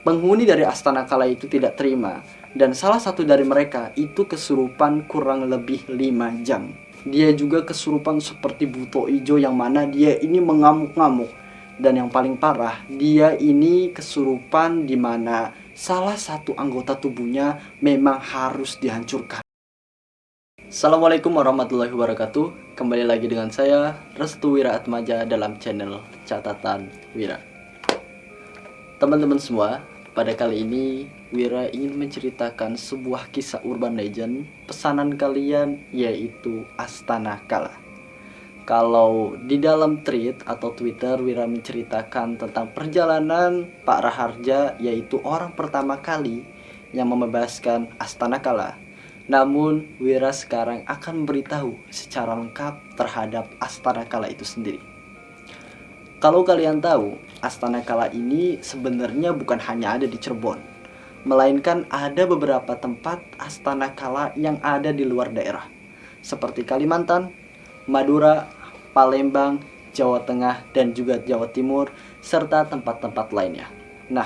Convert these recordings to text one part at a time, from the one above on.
penghuni dari Astana Kala itu tidak terima, dan salah satu dari mereka itu kesurupan kurang lebih 5 jam. Dia juga kesurupan seperti buto ijo yang mana dia ini mengamuk-ngamuk. Dan yang paling parah, dia ini kesurupan di mana salah satu anggota tubuhnya memang harus dihancurkan. Assalamualaikum warahmatullahi wabarakatuh. Kembali lagi dengan saya, Restu Wira Atmaja, dalam channel Catatan Wira. Teman-teman semua, pada kali ini Wira ingin menceritakan sebuah kisah urban legend pesanan kalian, yaitu Astana Kala. Kalau di dalam tweet atau Twitter, Wira menceritakan tentang perjalanan Pak Raharja, yaitu orang pertama kali yang membebaskan Astana Kala. Namun Wira sekarang akan memberitahu secara lengkap terhadap Astana Kala itu sendiri. Kalau kalian tahu, Astana Kala ini sebenarnya bukan hanya ada di Cirebon, melainkan ada beberapa tempat Astana Kala yang ada di luar daerah, seperti Kalimantan, Madura, Palembang, Jawa Tengah, dan juga Jawa Timur, serta tempat-tempat lainnya. Nah,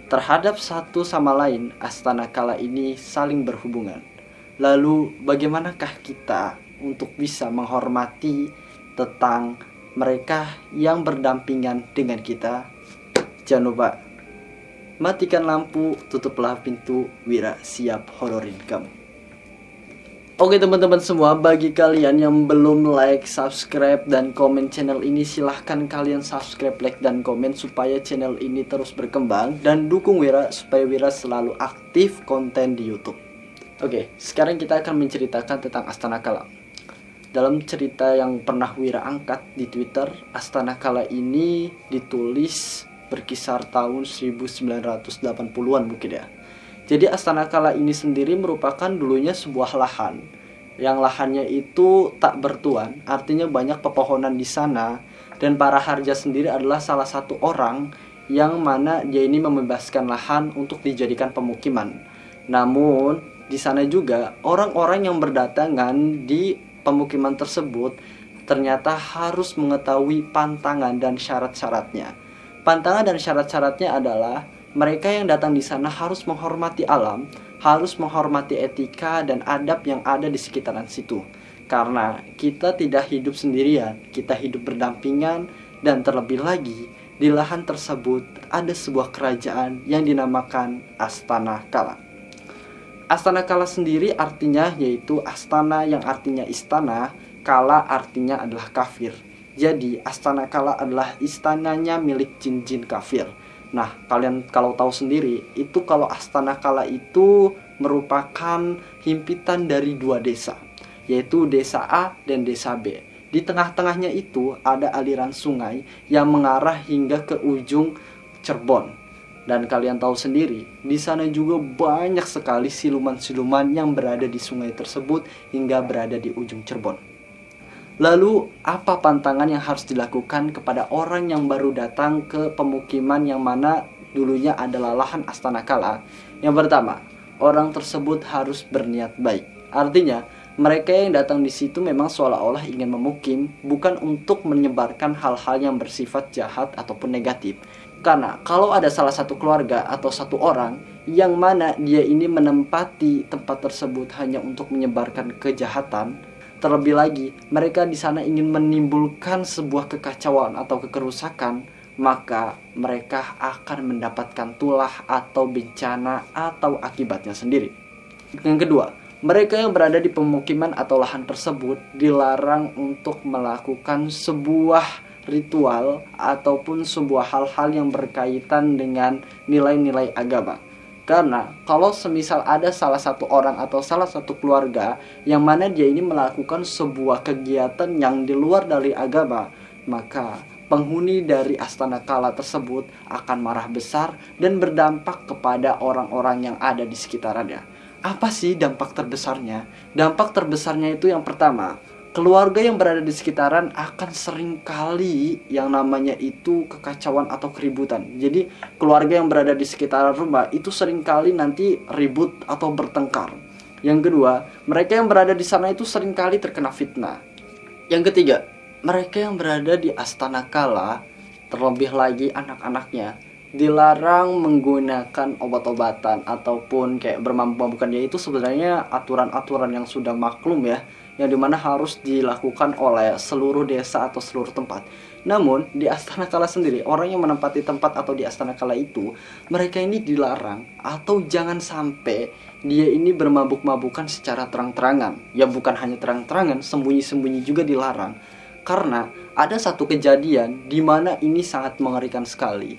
terhadap satu sama lain, Astana Kala ini saling berhubungan. Lalu, bagaimanakah kita untuk bisa menghormati tentang mereka yang berdampingan dengan kita? Jangan lupa matikan lampu, tutuplah pintu, Wira siap hororin kamu. Oke teman-teman semua, bagi kalian yang belum like, subscribe, dan komen channel ini, silahkan kalian subscribe, like, dan komen supaya channel ini terus berkembang, dan dukung Wira supaya Wira selalu aktif konten di YouTube. Oke, sekarang kita akan menceritakan tentang Astana Kala. Dalam cerita yang pernah Wira angkat di Twitter, Astana Kala ini ditulis berkisar tahun 1980-an mungkin ya. Jadi Astana Kala ini sendiri merupakan dulunya sebuah lahan, yang lahannya itu tak bertuan, artinya banyak pepohonan di sana. Dan Pak Raharja sendiri adalah salah satu orang yang mana dia ini membebaskan lahan untuk dijadikan pemukiman. Namun di sana juga orang-orang yang berdatangan di pemukiman tersebut ternyata harus mengetahui pantangan dan syarat-syaratnya. Pantangan dan syarat-syaratnya adalah mereka yang datang di sana harus menghormati alam, harus menghormati etika dan adab yang ada di sekitaran situ. Karena kita tidak hidup sendirian, kita hidup berdampingan, dan terlebih lagi di lahan tersebut ada sebuah kerajaan yang dinamakan Astana Kala. Astana Kala sendiri artinya yaitu astana yang artinya istana, kala artinya adalah kafir. Jadi Astana Kala adalah istananya milik jin-jin kafir. Nah, kalian kalau tahu sendiri, itu kalau Astana Kala itu merupakan himpitan dari dua desa, yaitu desa A dan desa B. Di tengah-tengahnya itu ada aliran sungai yang mengarah hingga ke ujung Cirebon. Dan kalian tahu sendiri, di sana juga banyak sekali siluman-siluman yang berada di sungai tersebut hingga berada di ujung Cirebon. Lalu, apa pantangan yang harus dilakukan kepada orang yang baru datang ke pemukiman yang mana dulunya adalah lahan Astana Kala? Yang pertama, orang tersebut harus berniat baik. Artinya, mereka yang datang di situ memang seolah-olah ingin memukim, bukan untuk menyebarkan hal-hal yang bersifat jahat ataupun negatif. Karena kalau ada salah satu keluarga atau satu orang yang mana dia ini menempati tempat tersebut hanya untuk menyebarkan kejahatan, terlebih lagi mereka di sana ingin menimbulkan sebuah kekacauan atau kerusakan, maka mereka akan mendapatkan tulah atau bencana atau akibatnya sendiri. Yang kedua, mereka yang berada di pemukiman atau lahan tersebut dilarang untuk melakukan sebuah ritual ataupun sebuah hal-hal yang berkaitan dengan nilai-nilai agama. Karena kalau semisal ada salah satu orang atau salah satu keluarga yang mana dia ini melakukan sebuah kegiatan yang di luar dari agama, maka penghuni dari Astana Kala tersebut akan marah besar dan berdampak kepada orang-orang yang ada di sekitarannya. Apa sih dampak terbesarnya? Dampak terbesarnya itu yang pertama, keluarga yang berada di sekitaran akan seringkali yang namanya itu kekacauan atau keributan. Jadi keluarga yang berada di sekitaran rumah itu seringkali nanti ribut atau bertengkar. Yang kedua, mereka yang berada di sana itu seringkali terkena fitnah. Yang ketiga, mereka yang berada di Astana Kala, terlebih lagi anak-anaknya, dilarang menggunakan obat-obatan ataupun kayak bermabuk-mabukan, ya itu sebenarnya aturan-aturan yang sudah maklum ya, yang dimana harus dilakukan oleh seluruh desa atau seluruh tempat. Namun di Astana Kala sendiri, orang yang menempati tempat atau di Astana Kala itu, mereka ini dilarang atau jangan sampai dia ini bermabuk-mabukan secara terang-terangan. Ya bukan hanya terang-terangan, sembunyi-sembunyi juga dilarang. Karena ada satu kejadian di mana ini sangat mengerikan sekali.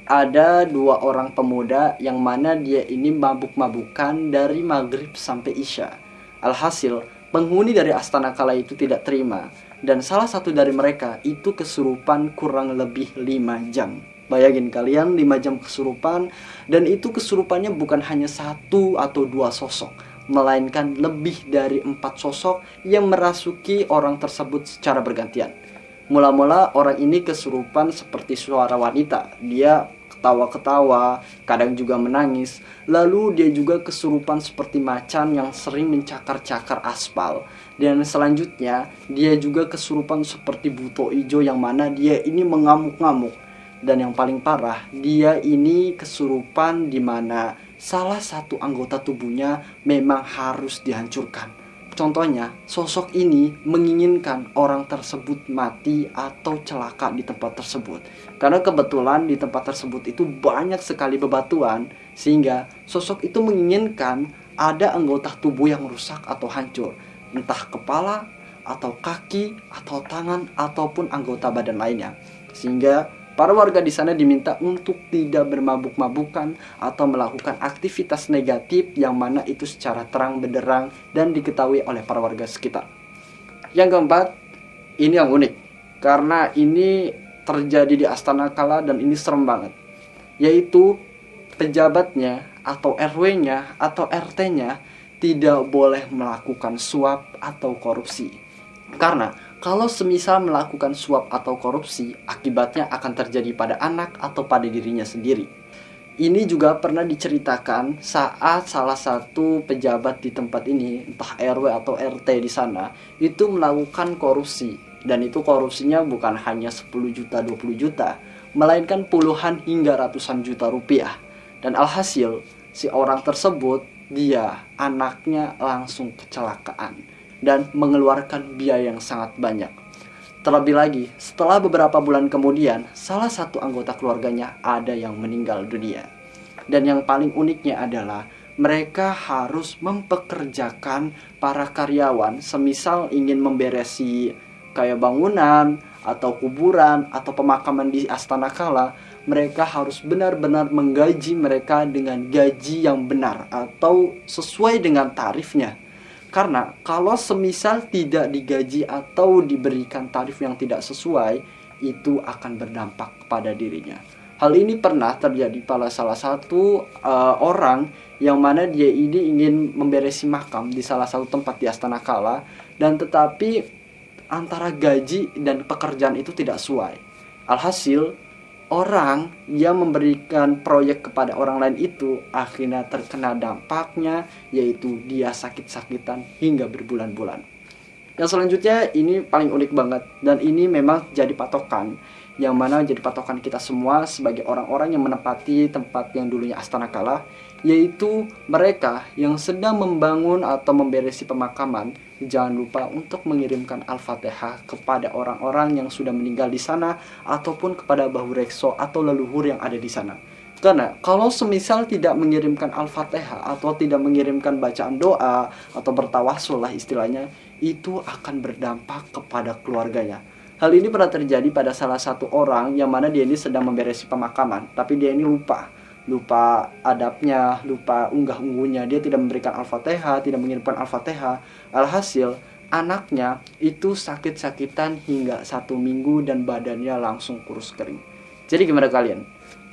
Ada dua orang pemuda yang mana dia ini mabuk-mabukan dari maghrib sampai isya. Alhasil, penghuni dari Astana Kala itu tidak terima, dan salah satu dari mereka itu kesurupan kurang lebih 5 jam. Bayangin kalian, 5 jam kesurupan, dan itu kesurupannya bukan hanya satu atau dua sosok, melainkan lebih dari 4 sosok yang merasuki orang tersebut secara bergantian. Mula-mula orang ini kesurupan seperti suara wanita. Dia ketawa-ketawa, kadang juga menangis. Lalu dia juga kesurupan seperti macan yang sering mencakar-cakar aspal. Dan selanjutnya dia juga kesurupan seperti buto ijo yang mana dia ini mengamuk-ngamuk. Dan yang paling parah, dia ini kesurupan di mana salah satu anggota tubuhnya memang harus dihancurkan. Contohnya, sosok ini menginginkan orang tersebut mati atau celaka di tempat tersebut. Karena kebetulan di tempat tersebut itu banyak sekali bebatuan, sehingga sosok itu menginginkan ada anggota tubuh yang rusak atau hancur. Entah kepala, atau kaki, atau tangan, ataupun anggota badan lainnya. Sehingga para warga di sana diminta untuk tidak bermabuk-mabukan atau melakukan aktivitas negatif yang mana itu secara terang benderang dan diketahui oleh para warga sekitar. Yang keempat, ini yang unik karena ini terjadi di Astana Kala dan ini serem banget. Yaitu pejabatnya atau RW-nya atau RT-nya tidak boleh melakukan suap atau korupsi. Karena kalau semisal melakukan suap atau korupsi, akibatnya akan terjadi pada anak atau pada dirinya sendiri. Ini juga pernah diceritakan saat salah satu pejabat di tempat ini, entah RW atau RT di sana, itu melakukan korupsi. Dan itu korupsinya bukan hanya 10 juta, 20 juta, melainkan puluhan hingga ratusan juta rupiah. Dan alhasil, si orang tersebut, anaknya langsung kecelakaan dan mengeluarkan biaya yang sangat banyak. Terlebih lagi, setelah beberapa bulan kemudian, salah satu anggota keluarganya ada yang meninggal dunia. Dan yang paling uniknya adalah mereka harus mempekerjakan para karyawan, semisal ingin memberesi kayak bangunan atau kuburan atau pemakaman di Astana Kala, mereka harus benar-benar menggaji mereka dengan gaji yang benar atau sesuai dengan tarifnya. Karena kalau semisal tidak digaji atau diberikan tarif yang tidak sesuai, itu akan berdampak kepada dirinya. Hal ini pernah terjadi pada salah satu orang yang mana dia ini ingin memberesi makam di salah satu tempat di Astana Kala, dan tetapi antara gaji dan pekerjaan itu tidak sesuai. Alhasil, orang yang memberikan proyek kepada orang lain itu akhirnya terkena dampaknya, yaitu dia sakit-sakitan hingga berbulan-bulan. Yang selanjutnya ini paling unik banget, dan ini memang jadi patokan, yang mana jadi patokan kita semua sebagai orang-orang yang menempati tempat yang dulunya Astana Kala, yaitu mereka yang sedang membangun atau memberesi pemakaman, jangan lupa untuk mengirimkan Al-Fatihah kepada orang-orang yang sudah meninggal di sana ataupun kepada Bahu Rekso atau leluhur yang ada di sana. Karena kalau semisal tidak mengirimkan Al-Fatihah atau tidak mengirimkan bacaan doa atau bertawassul lah istilahnya, itu akan berdampak kepada keluarganya. Hal ini pernah terjadi pada salah satu orang yang mana dia ini sedang memberesi pemakaman, tapi dia ini lupa adabnya, lupa unggah-ungguhnya. Dia tidak memberikan Al-Fatihah, tidak mengirimkan Al-Fatihah. Alhasil, anaknya itu sakit-sakitan hingga 1 minggu dan badannya langsung kurus kering. Jadi gimana kalian?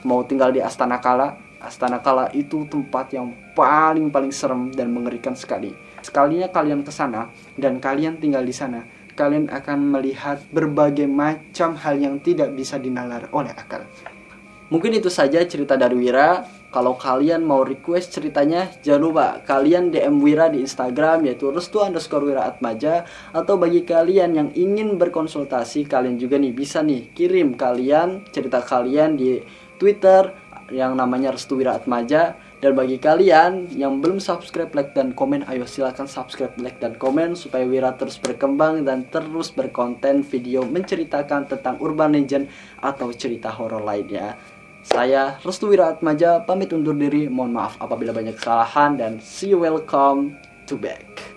Mau tinggal di Astana Kala? Astana Kala itu tempat yang paling serem dan mengerikan sekali. Sekalinya kalian ke sana dan kalian tinggal di sana, kalian akan melihat berbagai macam hal yang tidak bisa dinalar oleh akal. Mungkin itu saja cerita dari Wira. Kalau kalian mau request ceritanya, jangan lupa kalian DM Wira di Instagram, yaitu restu_wira_atmaja. Atau bagi kalian yang ingin berkonsultasi, kalian juga nih bisa nih kirim kalian cerita kalian di Twitter yang namanya Restu Wiratmaja. Dan bagi kalian yang belum subscribe, like, dan komen, ayo silakan subscribe, like, dan komen supaya Wira terus berkembang dan terus berkonten video menceritakan tentang urban legend atau cerita horor lainnya. Saya Restu Wiratmaja pamit undur diri. Mohon maaf apabila banyak kesalahan dan see you, welcome to back.